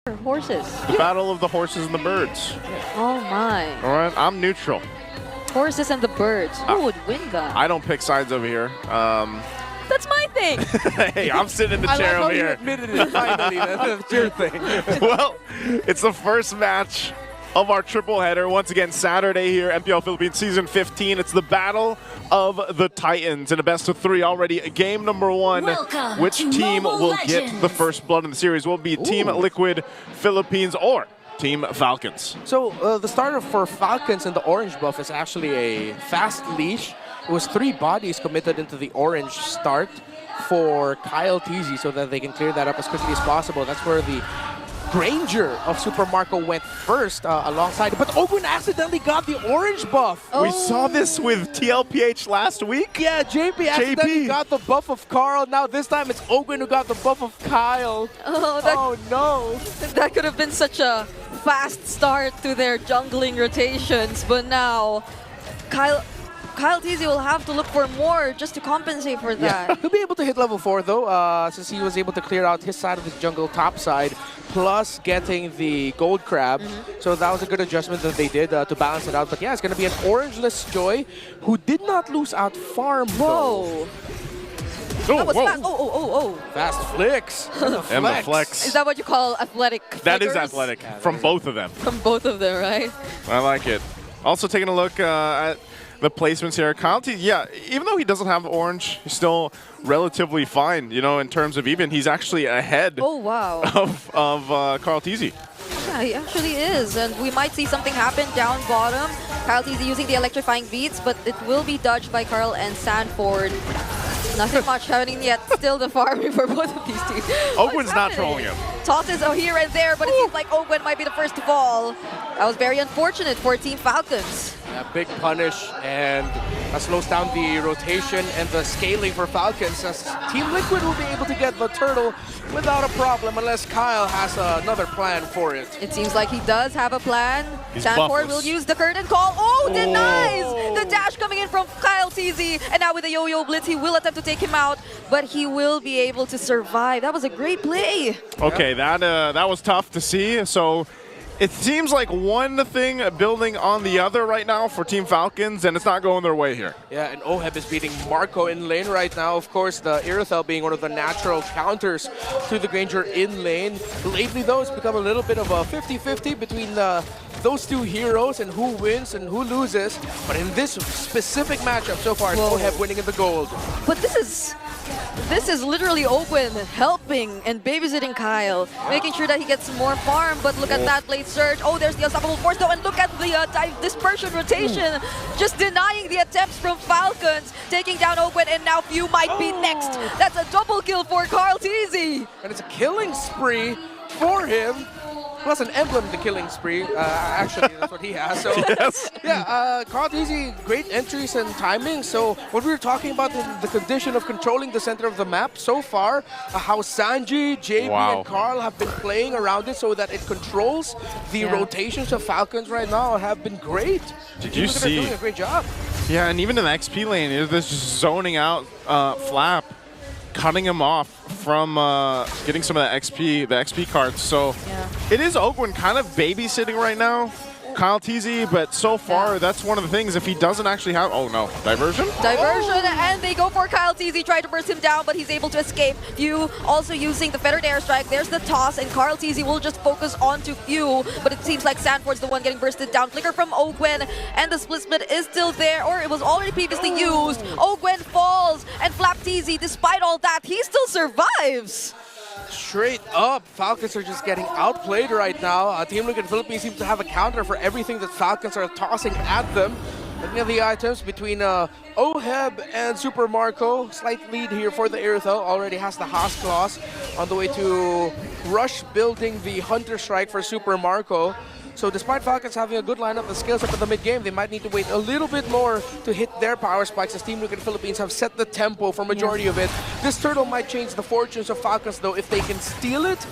Horses. The battle of the horses and the birds. Oh my. All right, I'm neutral. Horses and the birds. Who would win that? I don't pick sides over here. That's my thing. Hey, I'm sitting in the chair over here. I like how you admitted it finally. That's your thing. Well, it's the first match of our triple header. Once again, Saturday here, MPL Philippines Season 15. It's the Battle of the Titans in a best of 3 already. Game number 1. Welcome Which to team Mobile will Legends. get the first blood in the series? Will it be Team Liquid Philippines or Team Falcons? So the starter for Falcons in the orange buff is actually a fast leash. It was 3 bodies committed into the orange start for Kyle TZ so that they can clear that up as quickly as possible. That's where the Granger of Super Marco went first alongside, but Ogun accidentally got the orange buff. Oh. We saw this with TLPH last week. Yeah, JP accidentally got the buff of Carl. Now this time it's Ogun who got the buff of Kyle. Oh, No. that could have been such a fast start to their jungling rotations, but now Kyle TZ will have to look for more just to compensate for that. Yeah. He'll be able to hit level 4 though, since he was able to clear out his side of the jungle top side, plus getting the gold crab. So that was a good adjustment that they did to balance it out. But yeah, it's going to be an orangeless Joy who did not lose out farm though. Whoa. That was fast. Oh. Fast flicks. And the flex. Is that what you call athletic That is flickers? athletic from both of them. From both of them, right? I like it. Also taking a look at the placements here. Kyle T, yeah, even though he doesn't have orange, he's still relatively fine, you know, in terms of even. He's actually ahead Oh, wow. of Carl TZ. Yeah, he actually is. And we might see something happen down bottom. Kyle TZ using the electrifying beats, but it will be dodged by Carl and Sanford. Nothing much happening yet. Still the farming for both of these two. Ogun's not trolling him. Tosses are here and there, but it seems like Ogun might be the first to fall. That was very unfortunate for Team Falcons. Yeah, big punish, and that slows down the rotation and the scaling for Falcons, as Team Liquid will be able to get the turtle without a problem unless Kyle has another plan for it. It seems like he does have a plan. He's Sanford buffless. will use the curtain call. Oh, denies! The dash coming in from Kyle TZ. And now with the yo-yo blitz, he will attempt to take him out, but he will be able to survive. That was a great play. Okay, that was tough to see. So it seems like one thing building on the other right now for Team Falcons, and it's not going their way here. Yeah, and Oheb is beating Marco in lane right now. Of course, the Irithel being one of the natural counters to the Granger in lane. Lately, though, it's become a little bit of a 50-50 between those two heroes and who wins and who loses. But in this specific matchup so far, it's Oheb winning in the gold. But this is literally Ogun helping and babysitting Kyle, making sure that he gets more farm. But look at that blade surge. Oh, there's the unstoppable force though, and look at the dispersion rotation, just denying the attempts from Falcons, taking down Ogun, and now Few might be next. That's a double kill for Carl TZ. And it's a killing spree for him. Plus an emblem to killing spree. Actually, that's what he has. So Yes. yeah, Carl TZ, great entries and timing. So what we were talking about, the condition of controlling the center of the map so far, how Sanji, JB, and Carl have been playing around it so that it controls the rotations of Falcons right now have been great. Did you see? They're doing a great job. Yeah, and even in the XP lane, there's this zoning out Flap, cutting him off from getting some of the XP cards. So it is Ogun kind of babysitting right now, Kyle TZ, but so far that's one of the things. If he doesn't actually have, oh no, diversion? Diversion, and they go for Kyle TZ, try to burst him down, but he's able to escape. Few also using the feathered airstrike. There's the toss, and Carl TZ will just focus onto Few, but it seems like Sanford's the one getting bursted down. Flicker from Ogun, and the split is still there, or it was already previously used. Ogun falls, and Flap TZ, despite all that, he still survives. Straight up, Falcons are just getting outplayed right now. Team Liquid Philippines seems to have a counter for everything that Falcons are tossing at them. Looking at the items between Oheb and Super Marco, slight lead here for the Irithel. Already has the Haas Claws on the way to rush building the Hunter Strike for Super Marco. So despite Falcons having a good lineup and skills up at the mid-game, they might need to wait a little bit more to hit their power spikes, as Team Liquid Philippines have set the tempo for majority of it. This turtle might change the fortunes of Falcons though if they can steal it.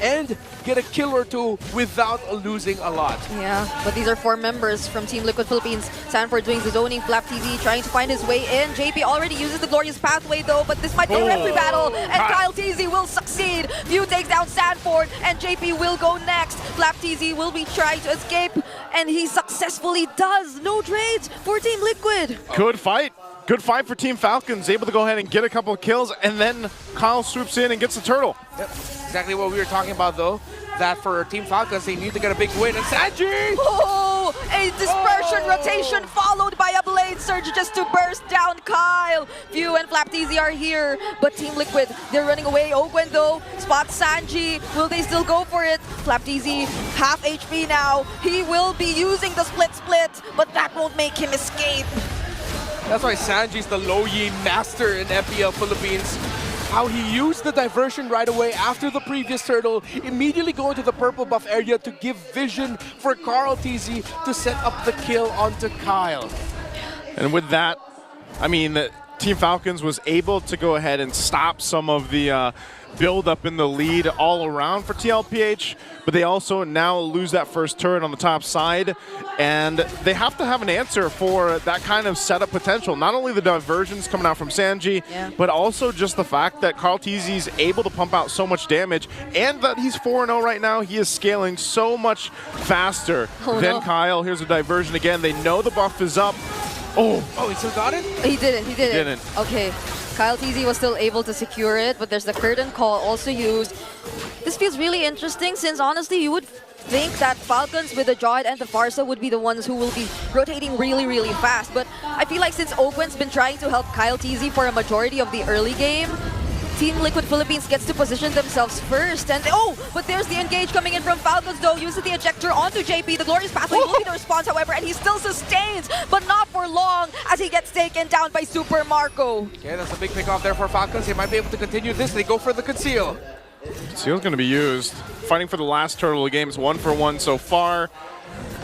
and get a kill or two without losing a lot. Yeah, but these are 4 members from Team Liquid Philippines. Sanford doing the zoning, Flap TZ trying to find his way in. JP already uses the glorious pathway though, but this might be a referee battle, and Kyle TZ will succeed. View takes down Sanford, and JP will go next. Flap TZ will be trying to escape, and he successfully does. No trades for Team Liquid. Good fight. Good fight for Team Falcons, able to go ahead and get a couple of kills, and then Kyle swoops in and gets the turtle. Yep. Exactly what we were talking about though, that for Team Falcons, they need to get a big win. And Sanji! Oh, a dispersion rotation followed by a blade surge just to burst down Kyle. View and Flap TZ are here, but Team Liquid, they're running away. Ogwen though, spots Sanji. Will they still go for it? Flap TZ, half HP now. He will be using the split, but that won't make him escape. That's why Sanji's the low yi master in MPL Philippines. How he used the diversion right away after the previous turtle, immediately going to the purple buff area to give vision for Carl TZ to set up the kill onto Kyle. And with that, I mean, Team Falcons was able to go ahead and stop some of the build up in the lead all around for TLPH, but they also now lose that first turret on the top side, and they have to have an answer for that kind of setup potential. Not only the diversions coming out from Sanji, but also just the fact that Carl TZ is able to pump out so much damage, and that he's 4-0 right now. He is scaling so much faster than Kyle. Here's a diversion again. They know the buff is up. Oh, he still got it? He didn't. Okay. Kyle TZ was still able to secure it, but there's the curtain call also used. This feels really interesting since honestly you would think that Falcons with the Jawhead and the Farsa would be the ones who will be rotating really fast. But I feel like since Ogwen's been trying to help Kyle TZ for a majority of the early game, Team Liquid Philippines gets to position themselves first. And but there's the engage coming in from Falcons though, uses the ejector onto JP. The glorious pathway will be the response, however, and he still sustains, but not for long as he gets taken down by Super Marco. Yeah, that's a big pick off there for Falcons. They might be able to continue this. They go for the conceal. Conceal's going to be used. Fighting for the last turtle of the game is 1-for-1 so far.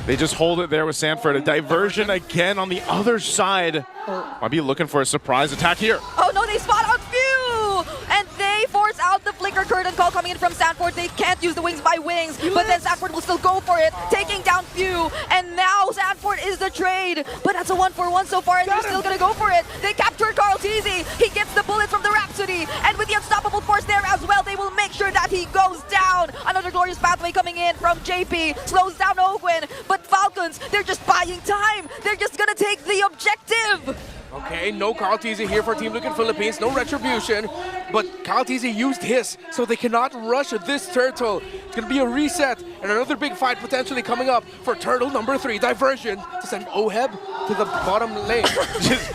They just hold it there with Sanford. A diversion again on the other side. Might be looking for a surprise attack here. Oh no, they spot out Few! And they force out the flicker curtain call coming in from Sanford. They can't use the wings by wings, but then Sanford will still go for it, taking down Few. And now Sanford is the trade. But that's a 1-for-1 so far, and they're still gonna go for it. They capture Carl TZ. He gets the bullets from the Rhapsody. And with the unstoppable force there as well, they will make sure that he goes down. Another glorious pathway coming in from JP. Slows down Ogwen. But Falcons, they're just buying time. They're just gonna take the objective. Okay, no Carl TZ here for Team Liquid Philippines, no retribution, but Carl TZ used his, so they cannot rush this turtle. It's gonna be a reset, and another big fight potentially coming up for turtle number 3, diversion, to send Oheb to the bottom lane. Just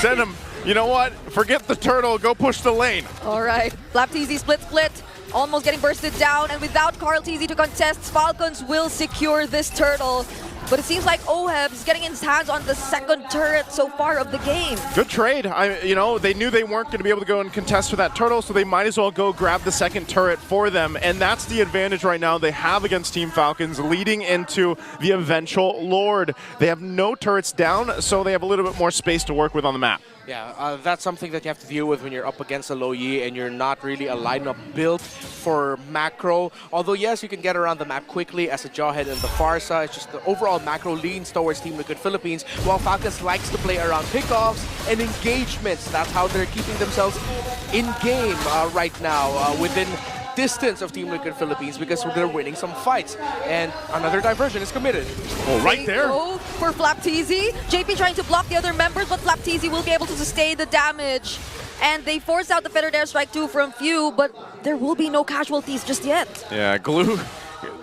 send him. You know what? Forget the turtle, go push the lane. All right, Flap TZ split. Almost getting bursted down, and without Carl TZ to contest, Falcons will secure this turtle. But it seems like Oheb is getting his hands on the second turret so far of the game. Good trade. They knew they weren't going to be able to go and contest for that turtle, so they might as well go grab the second turret for them. And that's the advantage right now they have against Team Falcons leading into the eventual Lord. They have no turrets down, so they have a little bit more space to work with on the map. Yeah, that's something that you have to deal with when you're up against a low yi and you're not really a lineup built for macro. Although, yes, you can get around the map quickly as a Jawhead and the Farsa. It's just the overall macro leans towards Team Liquid Philippines, while Falcons likes to play around pickoffs and engagements. That's how they're keeping themselves in game right now, within distance of Team Liquid Philippines, because they're winning some fights. And another diversion is committed. Oh, right there. Go for Flap TZ. JP trying to block the other members, but Flap TZ will be able to sustain the damage. And they force out the Feathered Airstrike too from Few, but there will be no casualties just yet. Yeah, Glue.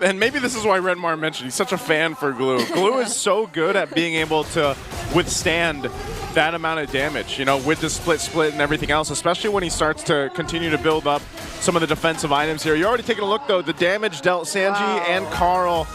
And maybe this is why Redmar mentioned he's such a fan for Glue. Glue is so good at being able to withstand that amount of damage, with the split and everything else, especially when he starts to continue to build up some of the defensive items here. You're already taking a look, though. The damage dealt Sanji and Carl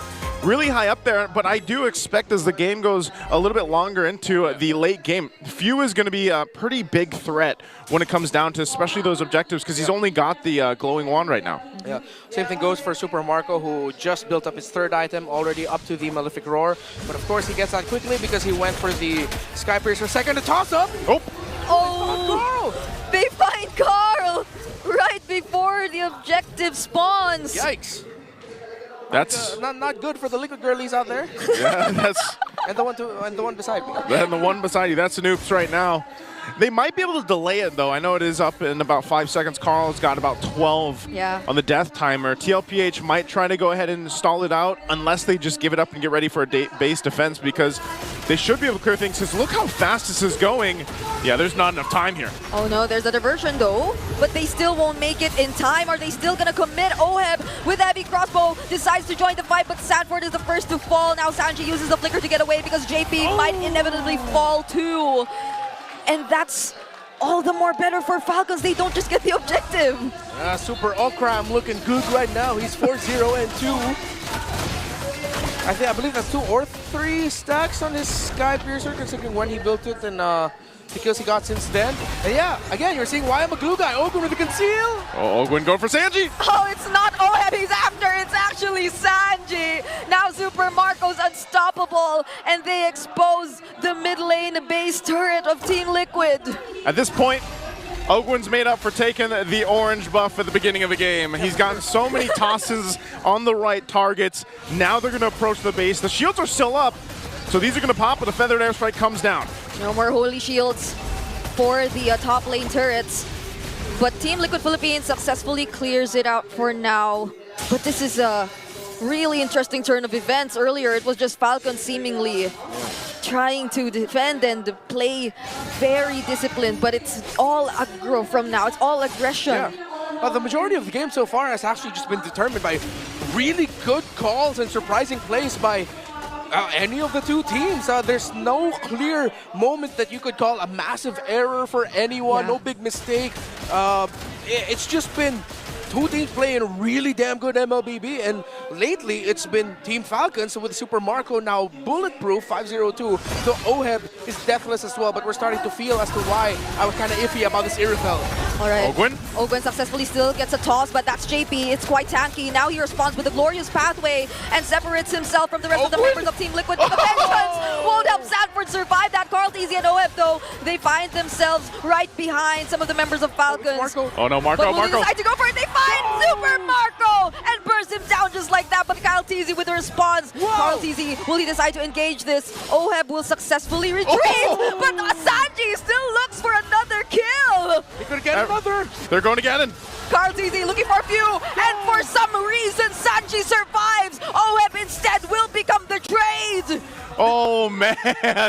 really high up there, but I do expect as the game goes a little bit longer into the late game, Few is going to be a pretty big threat when it comes down to especially those objectives, because he's only got the glowing wand right now. Yeah, same thing goes for Super Marco, who just built up his third item, already up to the Malefic Roar. But of course, he gets that quickly because he went for the Sky Piercer second to toss up. Oh! Oh! They find Carl right before the objective spawns. Yikes. That's Not good for the Liquid girlies out there. yeah, that's and the one beside me. and the one beside you. That's the Noops right now. They might be able to delay it though. I know it is up in about 5 seconds. Carl's got about 12 on the death timer. TLPH might try to go ahead and stall it out unless they just give it up and get ready for a base defense, because they should be able to clear things. Because look how fast this is going. Yeah, there's not enough time here. Oh no, there's a diversion though, but they still won't make it in time. Are they still gonna commit? Oheb with heavy crossbow decides to join the fight, but Sanford is the first to fall. Now Sanji uses the flicker to get away because JP might inevitably fall too. And that's all the more better for Falcons. They don't just get the objective. Super Okram looking good right now. He's 4-0 and 2. I believe that's 2 or 3 stacks on his Sky Piercer, considering when he built it and the kills he got since then. And yeah, again, you're seeing why I'm a glue guy. Ogwin with the conceal. Oh, Ogwin going for Sanji. Oh, it's not Oheb he's after. It's actually Sanji. Now Super Marco's unstoppable, and they expose the mid lane base turret of Team Liquid. At this point, Ogwin's made up for taking the orange buff at the beginning of the game. He's gotten so many tosses on the right targets. Now they're going to approach the base. The shields are still up, so these are going to pop, but the feathered airstrike comes down. No more holy shields for the top lane turrets. But Team Liquid Philippines successfully clears it out for now. But this is a really interesting turn of events. Earlier, it was just Falcon seemingly trying to defend and play very disciplined, but it's all aggro from now. It's all aggression. Yeah. The majority of the game so far has actually just been determined by really good calls and surprising plays by any of the two teams. There's no clear moment that you could call a massive error for anyone, no big mistake. It's just been two teams playing really damn good MLBB, and lately it's been Team Falcons with Super Marco now bulletproof 5-0-2. So Oheb is deathless as well, but we're starting to feel as to why I was kind of iffy about this Irifel. All right. Ogwin? Ogwin successfully still gets a toss, but that's JP. It's quite tanky. Now he responds with a glorious pathway and separates himself from the rest of the members of Team Liquid. But the vengeance won't help Sanford survive that. carlTZ and Oheb, though, they find themselves right behind some of the members of Falcons. Oh no, Marco, but will they decide to go for it? They find Super Marco and burst him down just like that. But carlTZ with the response. carlTZ, will he decide to engage this? Oheb will successfully retreat, but Sanji still looks for another kill. They could get another. They're going to get in. carlTZ looking for a few, and for some reason Sanji survives. Oheb instead will become the trade. Oh man,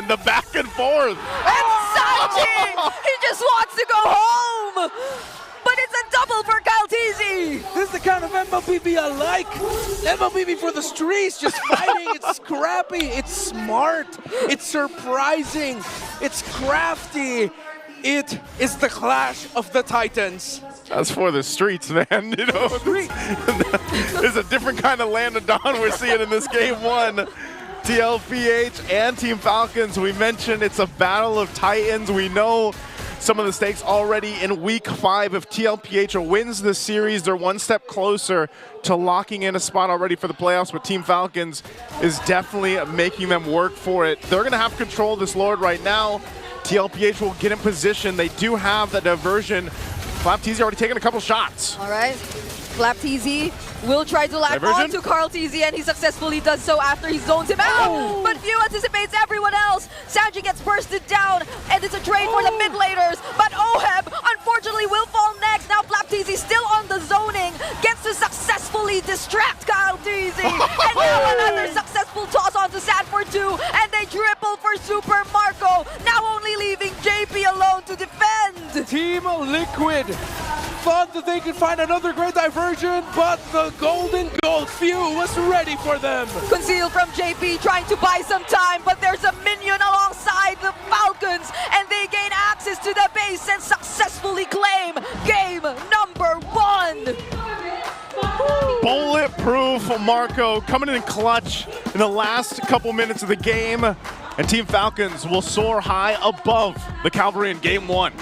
the back and forth. And Sanji, he just wants to go home. But it's a double for carlTZ. This is the kind of MLBB I like. MLBB for the streets, just fighting. It's scrappy, it's smart, it's surprising, it's crafty. It is the clash of the titans. That's for the streets, man. You know, there's a different kind of land of dawn we're seeing in this game one. TLPH and Team Falcons, we mentioned it's a battle of titans. We know some of the stakes already in week 5. If TLPH wins this series, they're one step closer to locking in a spot already for the playoffs, but Team Falcons is definitely making them work for it. They're going to have control of this Lord right now. TLPH will get in position. They do have the diversion. FlapTZ already taken a couple shots. All right. FlapTZ will try to latch onto carlTZ, and he successfully does so after he zones him out. But Few anticipates everyone else. Sanji gets bursted down, and it's a trade for the mid laners. But Oheb, unfortunately, will fall next. Now FlapTZ still on the zoning, gets to successfully distract carlTZ. And now another successful toss onto Sanford too, and they triple for Super Marco. Now only leaving JP alone to defend. Team Liquid thought that they could find another great diversion, but the golden gold Few was ready for them. Concealed from JP, trying to buy some time, but there's a minion alongside the Falcons, and they gain access to the base and successfully claim game number 1. Bulletproof Marco coming in clutch in the last couple minutes of the game, and Team Falcons will soar high above the Cavalry in game 1.